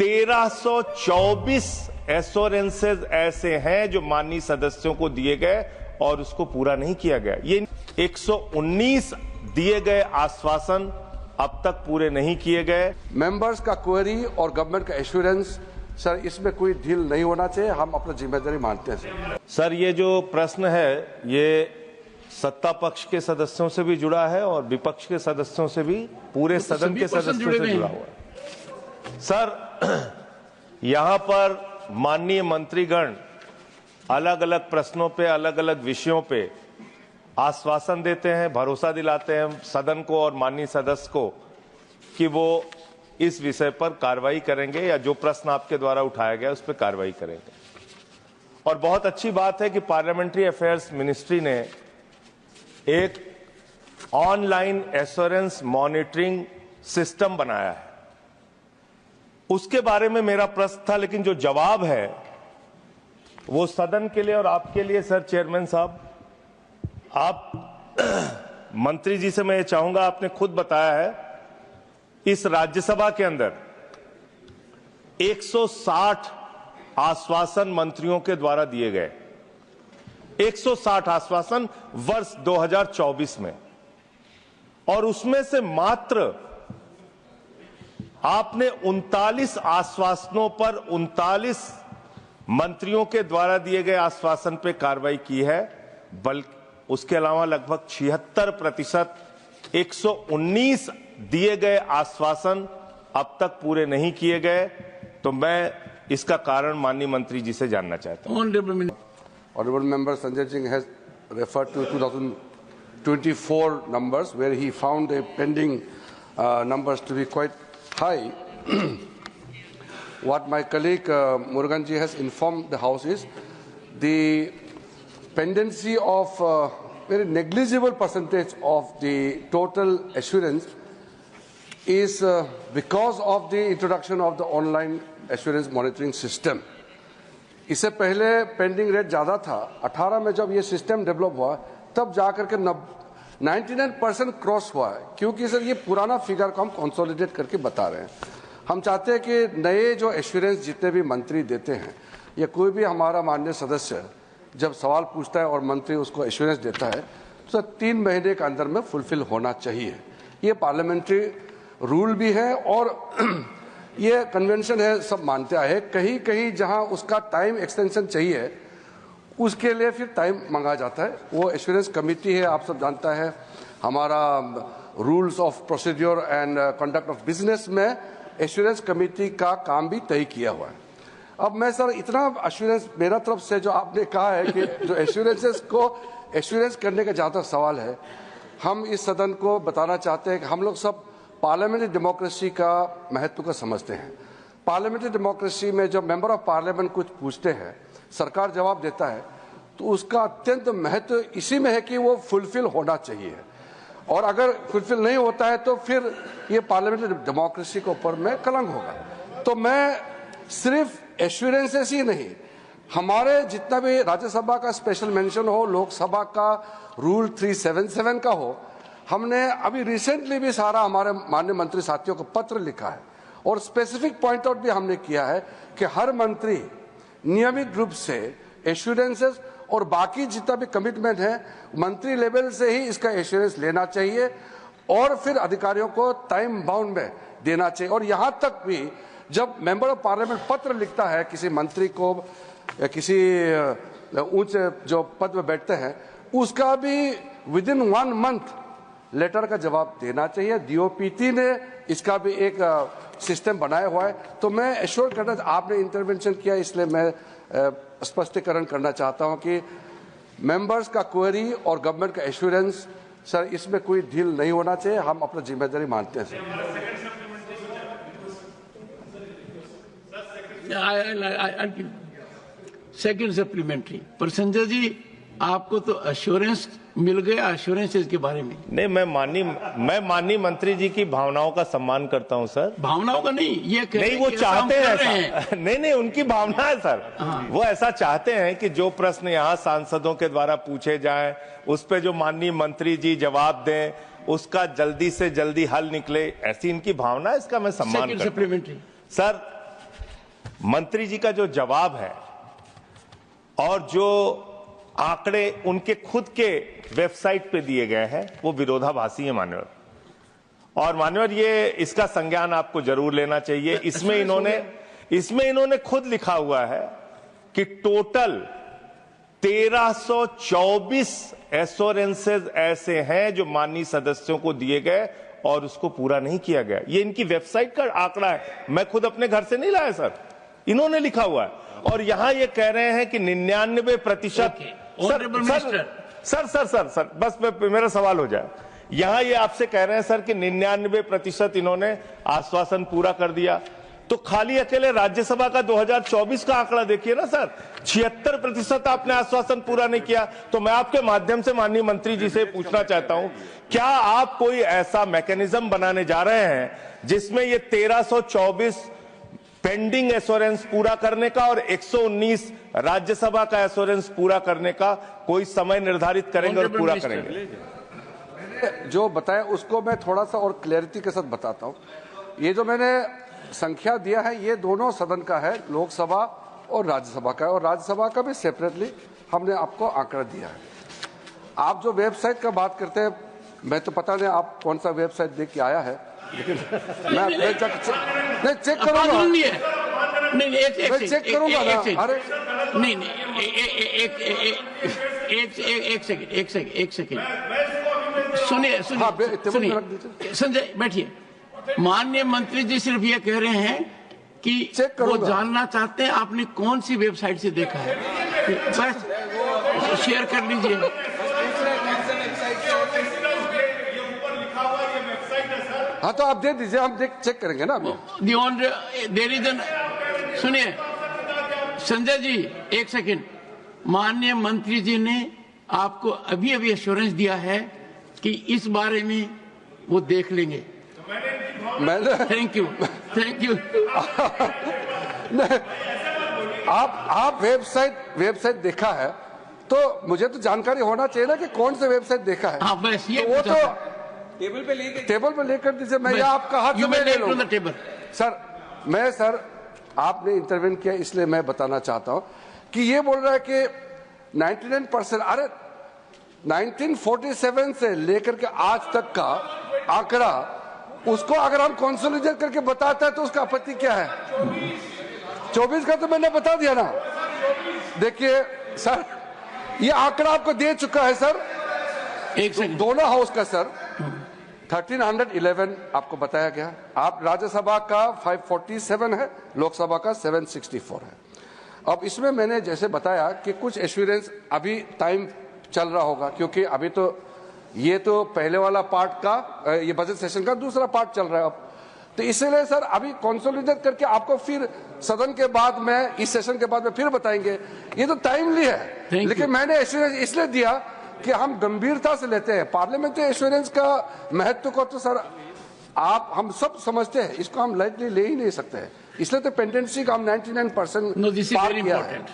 1324 assurances ऐसे हैं जो माननीय सदस्यों को दिए गए और उसको पूरा नहीं किया गया। ये 119 दिए गए आश्वासन अब तक पूरे नहीं किए गए। मेंबर्स का क्वेरी और गवर्नमेंट का एश्योरेंस, सर इसमें कोई ढील नहीं होना चाहिए, हम अपना जिम्मेदारी मानते हैं। सर ये जो प्रश्न है ये सत्ता पक्ष के सदस्यों से भी जुड़ा है और विपक्ष के सदस्यों से भी, पूरे सदन के सदस्यों से जुड़ा हुआ है। सर यहां पर माननीय मंत्रीगण अलग अलग प्रश्नों पे, अलग अलग विषयों पे आश्वासन देते हैं, भरोसा दिलाते हैं सदन को और माननीय सदस्य को कि वो इस विषय पर कार्रवाई करेंगे या जो प्रश्न आपके द्वारा उठाया गया उस पर कार्रवाई करेंगे। और बहुत अच्छी बात है कि पार्लियामेंट्री अफेयर्स मिनिस्ट्री ने एक ऑनलाइन एश्योरेंस मॉनिटरिंग सिस्टम बनाया है। उसके बारे में मेरा प्रश्न था, लेकिन जो जवाब है वो सदन के लिए और आपके लिए सर चेयरमैन साहब, आप मंत्री जी से मैं ये चाहूंगा, आपने खुद बताया है इस राज्यसभा के अंदर 160 आश्वासन मंत्रियों के द्वारा दिए गए, 160 आश्वासन वर्ष 2024 में, और उसमें से मात्र आपने 39 आश्वासनों पर 39 मंत्रियों के द्वारा दिए गए आश्वासन पे कार्रवाई की है, बल्कि उसके अलावा लगभग 76% 119 दिए गए आश्वासन अब तक पूरे नहीं किए गए। तो मैं इसका कारण माननीय मंत्री जी से जानना चाहता हूं। Honorable member Sanjay Singh has referred to 2024 numbers where he found the pending numbers to be quite high. What my colleague Murugan ji has informed the House is the pendency of very negligible percentage of the total assurance is because of the introduction of the online assurance monitoring system. इससे पहले pending rate ज़्यादा था। 18 में जब ये system develop हुआ तब जाकर के 99% क्रॉस हुआ है, क्योंकि सर ये पुराना फिगर को हम कंसोलिडेट करके बता रहे हैं। हम चाहते हैं कि नए जो एश्योरेंस जितने भी मंत्री देते हैं या कोई भी हमारा माननीय सदस्य जब सवाल पूछता है और मंत्री उसको एश्योरेंस देता है तो सर 3 महीने के अंदर में फुलफिल होना चाहिए। ये पार्लियामेंट्री रूल भी है और ये कन्वेंशन है, सब मानते आए। कहीं कहीं जहां उसका टाइम एक्सटेंशन चाहिए उसके लिए फिर टाइम मांगा जाता है। वो एश्योरेंस कमेटी है, आप सब जानता है, हमारा rules of procedure and conduct of business में एश्योरेंस कमेटी का काम भी तय किया हुआ है। अब मैं सर इतना एश्योरेंस मेरा तरफ से जो आपने कहा है कि जो एश्योरेंसेस को एश्योरेंस करने का जहाँ तक सवाल है, हम इस सदन को बताना चाहते हैं कि हम लोग सब पार्लियामेंट्री डेमोक्रेसी का महत्व को समझते हैं। पार्लियामेंट्री डेमोक्रेसी में जब मेंबर ऑफ पार्लियामेंट कुछ पूछते हैं, सरकार जवाब देता है, तो उसका अत्यंत महत्व इसी में है कि वो फुलफिल होना चाहिए, और अगर फुलफिल नहीं होता है तो फिर ये पार्लियामेंट्री डेमोक्रेसी के ऊपर में कलंक होगा। तो मैं सिर्फ एश्योरेंसेस ही नहीं, हमारे जितना भी राज्यसभा का स्पेशल मेंशन हो, लोकसभा का रूल 377 का हो, हमने अभी रिसेंटली भी सारा हमारे माननीय मंत्री साथियों को पत्र लिखा है और स्पेसिफिक पॉइंट आउट भी हमने किया है कि हर मंत्री नियमित रूप से एश्योरेंसेस और बाकी जितना भी कमिटमेंट है मंत्री लेवल से ही इसका एश्योरेंस लेना चाहिए और फिर अधिकारियों को टाइम बाउंड में देना चाहिए। और यहाँ तक भी जब मेंबर ऑफ पार्लियामेंट पत्र लिखता है किसी मंत्री को या किसी उच्च जो पद में बैठते हैं, उसका भी विदिन 1 मंथ लेटर का जवाब देना चाहिए। डीओपीटी ने इसका भी एक सिस्टम बनाया हुआ है। तो मैं एश्योर करना, आपने इंटरवेंशन किया इसलिए मैं स्पष्टीकरण करना चाहता हूं कि मेंबर्स का क्वेरी और गवर्नमेंट का एश्योरेंस, सर इसमें कोई ढील नहीं होना चाहिए, हम अपना जिम्मेदारी मानते हैं। सेकंड सप्लीमेंट्री पर संजय जी, आपको तो अश्योरेंस मिल गया अश्योरेंस के बारे में। नहीं, मैं माननीय मंत्री जी की भावनाओं का सम्मान करता हूं सर। भावनाओं का नहीं, ये नहीं, वो चाहते हैं ऐसा। नहीं, उनकी भावना है सर। वो ऐसा चाहते हैं कि जो प्रश्न यहाँ सांसदों के द्वारा पूछे जाएं उस पे जो माननीय मंत्री जी जवाब दें, उसका जल्दी से जल्दी हल निकले, ऐसी इनकी भावना है। इसका मैं सम्मान करता हूं। सर मंत्री जी का जो जवाब है और जो आंकड़े उनके खुद के वेबसाइट पे दिए गए हैं वो विरोधाभासी है मान्यवर। और मान्यवर ये इसका संज्ञान आपको जरूर लेना चाहिए। इसमें इन्होंने खुद लिखा हुआ है कि टोटल 1324 एश्योरेंसेज ऐसे हैं जो माननीय सदस्यों को दिए गए और उसको पूरा नहीं किया गया। ये इनकी वेबसाइट का आंकड़ा है, मैं खुद अपने घर से नहीं लाया सर, इन्होंने लिखा हुआ है। और यहां ये कह रहे हैं कि 99% सर बस मेरा सवाल हो जाए। यहां ये आपसे कह रहे हैं सर कि 99% इन्होंने आश्वासन पूरा कर दिया, तो खाली अकेले राज्यसभा का 2024 का आंकड़ा देखिए ना सर, 76% आपने आश्वासन पूरा नहीं किया। तो मैं आपके माध्यम से माननीय मंत्री जी से पूछना चाहता हूं, क्या आप कोई ऐसा मैकेनिज्म बनाने जा रहे हैं जिसमें ये 1324 पेंडिंग एश्योरेंस पूरा करने का और 119 राज्यसभा का एश्योरेंस पूरा करने का कोई समय निर्धारित करेंगे और पूरा करेंगे? जो बताया उसको मैं थोड़ा सा और क्लैरिटी के साथ बताता हूं। ये जो मैंने संख्या दिया है ये दोनों सदन का है, लोकसभा और राज्यसभा का है, और राज्यसभा का भी सेपरेटली हमने आपको आंकड़ा दिया है। आप जो वेबसाइट का बात करते हैं, मैं तो पता नहीं आप कौन सा वेबसाइट देख के आया है, लेकिन मैं चेक करूंगा। नहीं एक चेक करूंगा ना। अरे नहीं एक सेकंड सुनिए संजय बैठिए। माननीय मंत्री जी सिर्फ ये कह रहे हैं कि वो जानना चाहते हैं आपने कौन सी वेबसाइट से देखा है, बस शेयर कर लीजिए। हाँ तो आप दे दीजिए, हम चेक करेंगे ना। देर इज सुनिए संजय जी एक सेकंड, माननीय मंत्री जी ने आपको अभी अभी एश्योरेंस दिया है कि इस बारे में वो देख लेंगे। थैंक यू आप वेबसाइट देखा है तो मुझे तो जानकारी होना चाहिए ना कि कौन से वेबसाइट देखा है। हाँ बस ये तो वो तो टेबल पे लेकर दीजिए, मैं या आपका हाथ में ले लूंगा। सर आपने इंटरवेन किया इसलिए मैं बताना चाहता हूं कि ये बोल रहा है कि 99%, अरे 1947 से लेकर के आज तक का आंकड़ा, उसको अगर हम कंसोलिडेट करके बताते हैं तो उसका आपत्ति क्या है? 24 का तो मैंने बता दिया ना। देखिए सर ये आंकड़ा आपको दे चुका है सर, दोनों हाउस का सर 1311 आपको बताया गया। आप राज्यसभा का 547 है, लोकसभा का 764 है। अब इसमें मैंने जैसे बताया कि कुछ एश्योरेंस अभी टाइम चल रहा होगा, क्योंकि अभी तो ये तो पहले वाला पार्ट का, ये बजट सेशन का दूसरा पार्ट चल रहा है अब, तो इसलिए सर अभी कंसोलिडेट करके आपको फिर सदन के बाद में, इस सेशन के बाद में फिर बताएंगे। ये तो टाइमली है, लेकिन मैंने एश्योरेंस इसलिए दिया कि हम गंभीरता से लेते हैं पार्लियामेंट्री एश्योरेंस का महत्व को। तो सर आप हम सब समझते हैं, इसको हम लाइटली ले ही नहीं सकते हैं, इसलिए तो पेंडेंसी का हम 99% no this is very important.